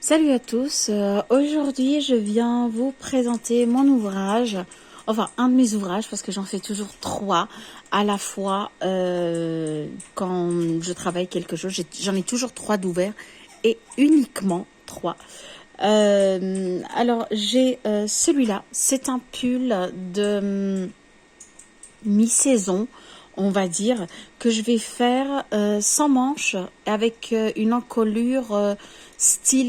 Salut à tous, aujourd'hui je viens vous présenter mon ouvrage, enfin un de mes ouvrages parce que j'en fais toujours trois à la fois quand je travaille quelque chose, j'en ai toujours trois d'ouverts et uniquement trois. Alors j'ai celui-là, c'est un pull de mi-saison, on va dire, que je vais faire sans manches avec une encolure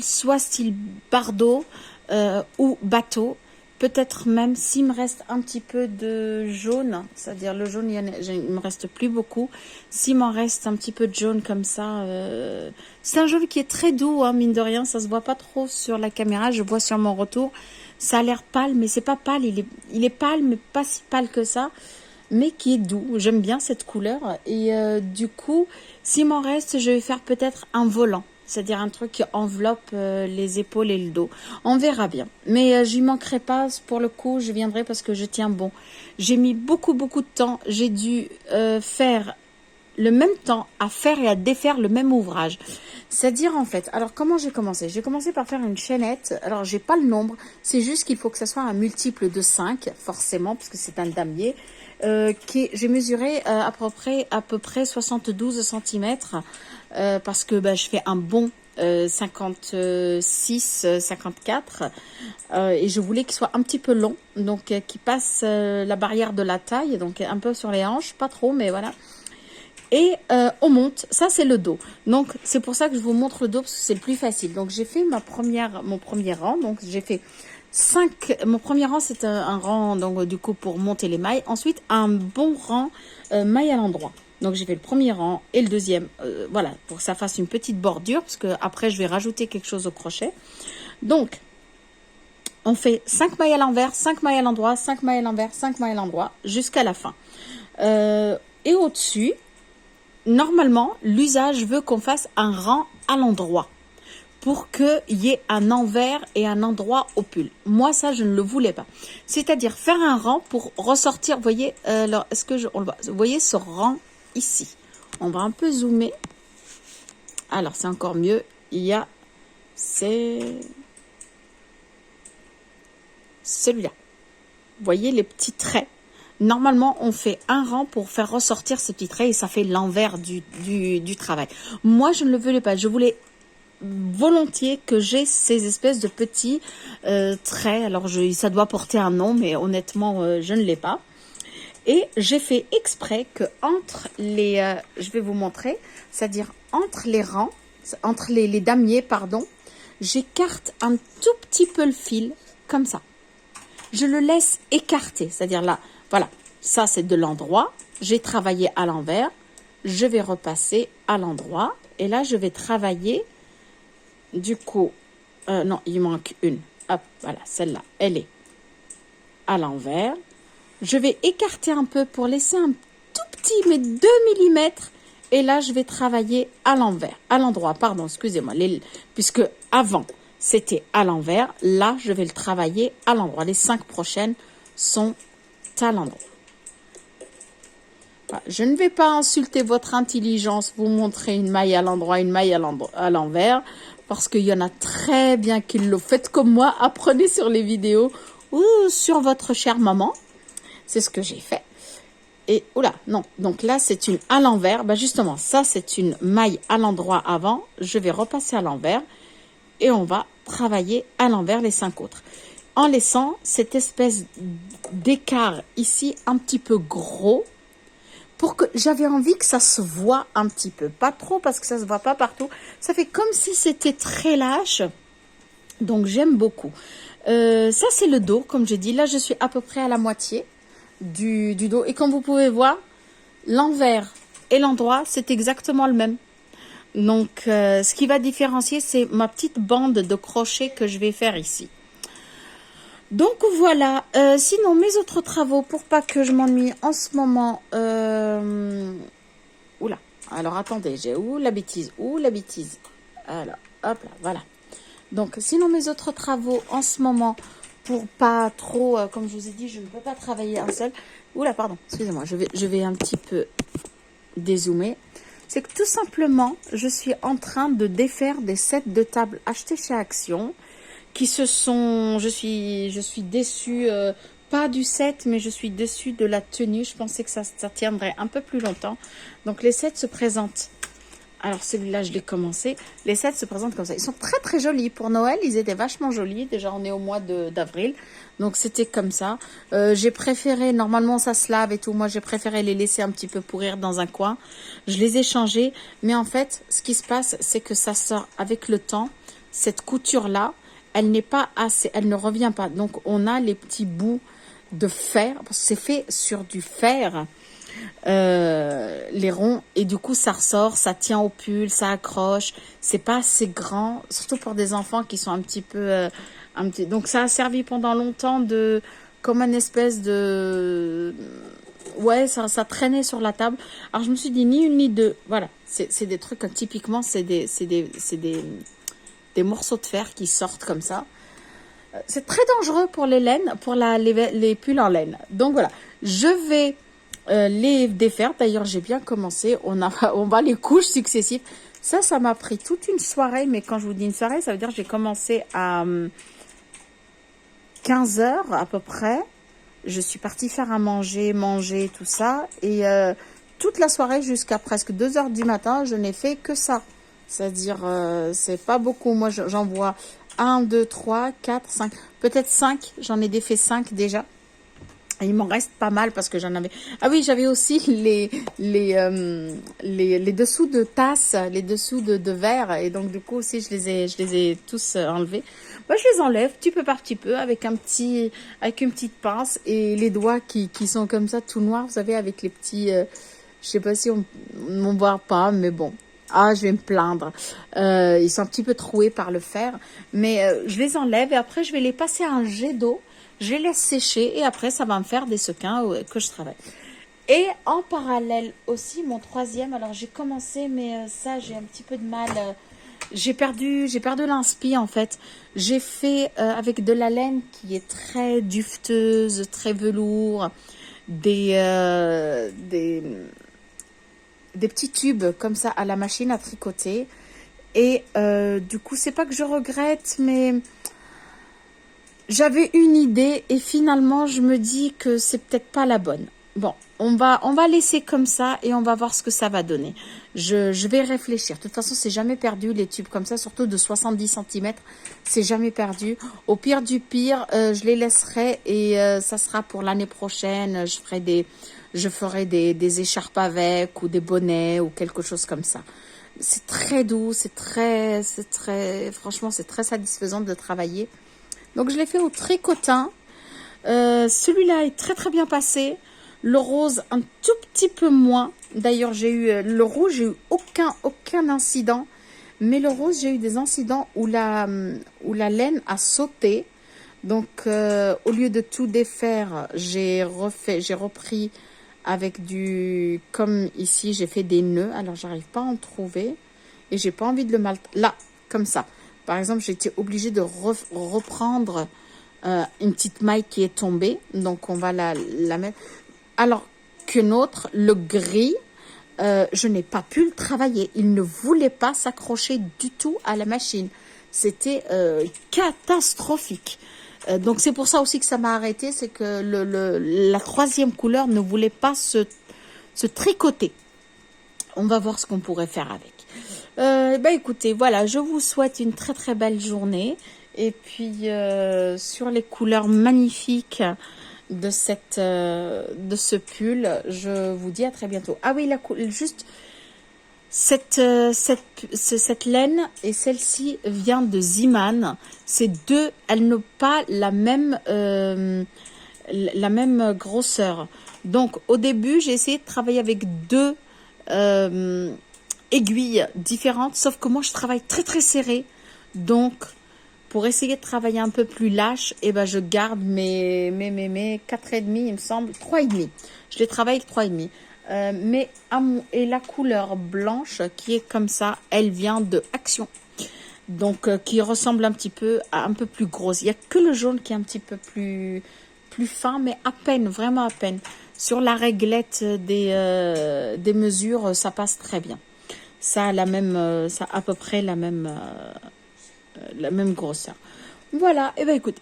soit style bardeau ou bateau. Peut-être même s'il me reste un petit peu de jaune, c'est-à-dire le jaune, il me reste plus beaucoup. S'il m'en reste un petit peu de jaune comme ça, c'est un jaune qui est très doux, hein, mine de rien, ça se voit pas trop sur la caméra. Je vois sur mon retour, ça a l'air pâle, mais c'est pas pâle. Il est pâle, mais pas si pâle que ça, mais qui est doux. J'aime bien cette couleur. Et du coup, s'il m'en reste, je vais faire peut-être un volant. C'est-à-dire un truc qui enveloppe les épaules et le dos. On verra bien. Mais j'y manquerai pas. Pour le coup, je viendrai parce que je tiens bon. J'ai mis beaucoup de temps. J'ai dû faire le même temps à faire et à défaire le même ouvrage. C'est-à-dire en fait, alors comment j'ai commencé? J'ai commencé par faire une chaînette. Alors j'ai pas le nombre, c'est juste qu'il faut que ça soit un multiple de 5, forcément, parce que c'est un damier. J'ai mesuré à peu près 72 cm parce que je fais un bon 56, 54 et je voulais qu'il soit un petit peu long, donc qu'il passe la barrière de la taille, donc un peu sur les hanches, pas trop, mais voilà. Et on monte, ça c'est le dos. Donc c'est pour ça que je vous montre le dos parce que c'est le plus facile. Donc j'ai fait mon premier rang. Donc j'ai fait 5. Mon premier rang c'est un rang donc du coup pour monter les mailles. Ensuite un bon rang maille à l'endroit. Donc j'ai fait le premier rang et le deuxième. Voilà, pour que ça fasse une petite bordure parce que après je vais rajouter quelque chose au crochet. Donc on fait 5 mailles à l'envers, 5 mailles à l'endroit, 5 mailles à l'envers, 5 mailles à l'endroit jusqu'à la fin. Et au-dessus, normalement, l'usage veut qu'on fasse un rang à l'endroit pour qu'il y ait un envers et un endroit au pull. Moi, ça, je ne le voulais pas. C'est-à-dire faire un rang pour ressortir. Vous voyez, alors, est-ce que on le voit? Vous voyez ce rang ici? On va un peu zoomer. Alors, c'est encore mieux. C'est celui-là. Vous voyez les petits traits? Normalement, on fait un rang pour faire ressortir ces petits traits et ça fait l'envers du travail. Moi, je ne le voulais pas. Je voulais volontiers que j'ai ces espèces de petits traits. Alors, ça doit porter un nom, mais honnêtement, je ne l'ai pas. Et j'ai fait exprès que entre les... je vais vous montrer, c'est-à-dire entre les rangs, entre les damiers, pardon, j'écarte un tout petit peu le fil, comme ça. Je le laisse écarter, c'est-à-dire là, voilà, ça c'est de l'endroit, j'ai travaillé à l'envers, je vais repasser à l'endroit, et là je vais travailler, du coup, non, il manque une, hop, voilà, celle-là, elle est à l'envers, je vais écarter un peu pour laisser un tout petit, mais 2 mm, et là je vais travailler à l'envers, à l'endroit, pardon, excusez-moi, puisque avant, c'était à l'envers. Là, je vais le travailler à l'endroit. Les 5 prochaines sont à l'endroit. Voilà. Je ne vais pas insulter votre intelligence, vous montrer une maille à l'endroit, une maille à l'envers, parce qu'il y en a très bien qui le faites comme moi. Apprenez sur les vidéos ou sur votre chère maman. C'est ce que j'ai fait. Et, oula, non. Donc là, c'est une à l'envers. Justement, ça, c'est une maille à l'endroit avant. Je vais repasser à l'envers. Et on va travailler à l'envers les 5 autres. En laissant cette espèce d'écart ici un petit peu gros. Pour que j'avais envie que ça se voit un petit peu. Pas trop parce que ça se voit pas partout. Ça fait comme si c'était très lâche. Donc j'aime beaucoup. Ça c'est le dos comme j'ai dit. Là je suis à peu près à la moitié du dos. Et comme vous pouvez voir, l'envers et l'endroit c'est exactement le même. Donc, ce qui va différencier, c'est ma petite bande de crochet que je vais faire ici. Donc, voilà. Sinon, mes autres travaux, pour pas que je m'ennuie en ce moment... Oula. Alors, attendez, j'ai où la bêtise? Où la bêtise? Alors, hop là, voilà. Donc, sinon, mes autres travaux en ce moment, pour pas trop... comme je vous ai dit, je ne peux pas travailler un seul. Oula, pardon, excusez-moi, je vais un petit peu dézoomer. C'est que tout simplement, je suis en train de défaire des sets de table achetés chez Action qui se sont... je suis déçue, pas du set, mais je suis déçue de la tenue. Je pensais que ça tiendrait un peu plus longtemps. Donc les sets se présentent. Alors celui-là, je l'ai commencé. Les sets se présentent comme ça. Ils sont très très jolis. Pour Noël, ils étaient vachement jolis. Déjà, on est au mois d'avril. Donc c'était comme ça. J'ai préféré, normalement ça se lave et tout. Moi, j'ai préféré les laisser un petit peu pourrir dans un coin. Je les ai changés. Mais en fait, ce qui se passe, c'est que ça sort avec le temps. Cette couture-là, elle n'est pas assez, elle ne revient pas. Donc on a les petits bouts de fer, parce que c'est fait sur du fer, les ronds, et du coup ça ressort, ça tient au pull, ça accroche. C'est pas assez grand, surtout pour des enfants qui sont un petit peu, donc ça a servi pendant longtemps de, comme une espèce de, ouais, ça traînait sur la table. Alors je me suis dit ni une ni deux, voilà, c'est des trucs, typiquement c'est des morceaux de fer qui sortent comme ça. C'est très dangereux pour les laines, pour les pulls en laine. Donc voilà, je vais les défaire. D'ailleurs, j'ai bien commencé. On va les couches successives. Ça m'a pris toute une soirée. Mais quand je vous dis une soirée, ça veut dire que j'ai commencé à 15 heures à peu près. Je suis partie faire à manger, tout ça. Et toute la soirée jusqu'à presque 2 heures du matin, je n'ai fait que ça. C'est-à-dire, c'est pas beaucoup. Moi, j'en vois 1, 2, 3, 4, 5. Peut-être 5. J'en ai défait 5 déjà. Et il m'en reste pas mal parce que j'en avais... Ah oui, j'avais aussi les dessous de tasses, les dessous de verre. Et donc, du coup, aussi, je les ai tous enlevés. Moi, je les enlève petit peu par petit peu avec une petite pince et les doigts qui sont comme ça, tout noirs, vous savez, avec les petits... je sais pas si on voit pas, mais bon. Ah, je vais me plaindre. Ils sont un petit peu troués par le fer. Mais je les enlève et après, je vais les passer à un jet d'eau. Je les laisse sécher et après, ça va me faire des sequins que je travaille. Et en parallèle aussi, mon troisième, alors j'ai commencé, mais ça, j'ai un petit peu de mal. J'ai perdu l'inspi en fait. J'ai fait avec de la laine qui est très dufteuse, très velours, des petits tubes comme ça à la machine à tricoter. Et du coup, c'est pas que je regrette, mais j'avais une idée et finalement, je me dis que c'est peut-être pas la bonne. Bon, on va laisser comme ça et on va voir ce que ça va donner. Je vais réfléchir. De toute façon, c'est jamais perdu les tubes comme ça, surtout de 70 cm. C'est jamais perdu. Au pire du pire, je les laisserai et ça sera pour l'année prochaine. Je ferai des écharpes avec ou des bonnets ou quelque chose comme ça. C'est très doux, franchement, c'est très satisfaisant de travailler. Donc, je l'ai fait au tricotin. Celui-là est très, très bien passé. Le rose, un tout petit peu moins. D'ailleurs, le rouge, j'ai eu aucun incident. Mais le rose, j'ai eu des incidents où la laine a sauté. Donc, au lieu de tout défaire, j'ai repris avec comme ici, j'ai fait des nœuds. Alors, j'arrive pas à en trouver. Et j'ai pas envie de le là, comme ça. Par exemple, j'ai été obligée de reprendre une petite maille qui est tombée. Donc, on va la mettre. Alors qu'une autre, le gris, je n'ai pas pu le travailler. Il ne voulait pas s'accrocher du tout à la machine. C'était catastrophique. Donc, c'est pour ça aussi que ça m'a arrêté. C'est que la troisième couleur ne voulait pas se tricoter. On va voir ce qu'on pourrait faire avec. Écoutez, voilà, je vous souhaite une très très belle journée. Et puis, sur les couleurs magnifiques de ce pull, je vous dis à très bientôt. Ah oui, juste, cette laine et celle-ci vient de Ziman. Ces deux, elles n'ont pas la même grosseur. Donc, au début, j'ai essayé de travailler avec deux aiguilles différentes, sauf que moi je travaille très très serré, donc pour essayer de travailler un peu plus lâche, je garde mes 4,5, il me semble, 3,5. Je les travaille avec 3,5. Et la couleur blanche qui est comme ça, elle vient de Action. Donc qui ressemble un petit peu à un peu plus grosse. Il n'y a que le jaune qui est un petit peu plus fin, mais à peine, vraiment à peine. Sur la réglette des mesures, ça passe très bien. ça a ça a à peu près la même grosseur. Voilà, et ben écoute,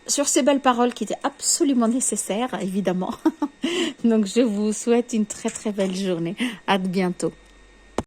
sur ces belles paroles qui étaient absolument nécessaires, évidemment. Donc je vous souhaite une très très belle journée. À bientôt.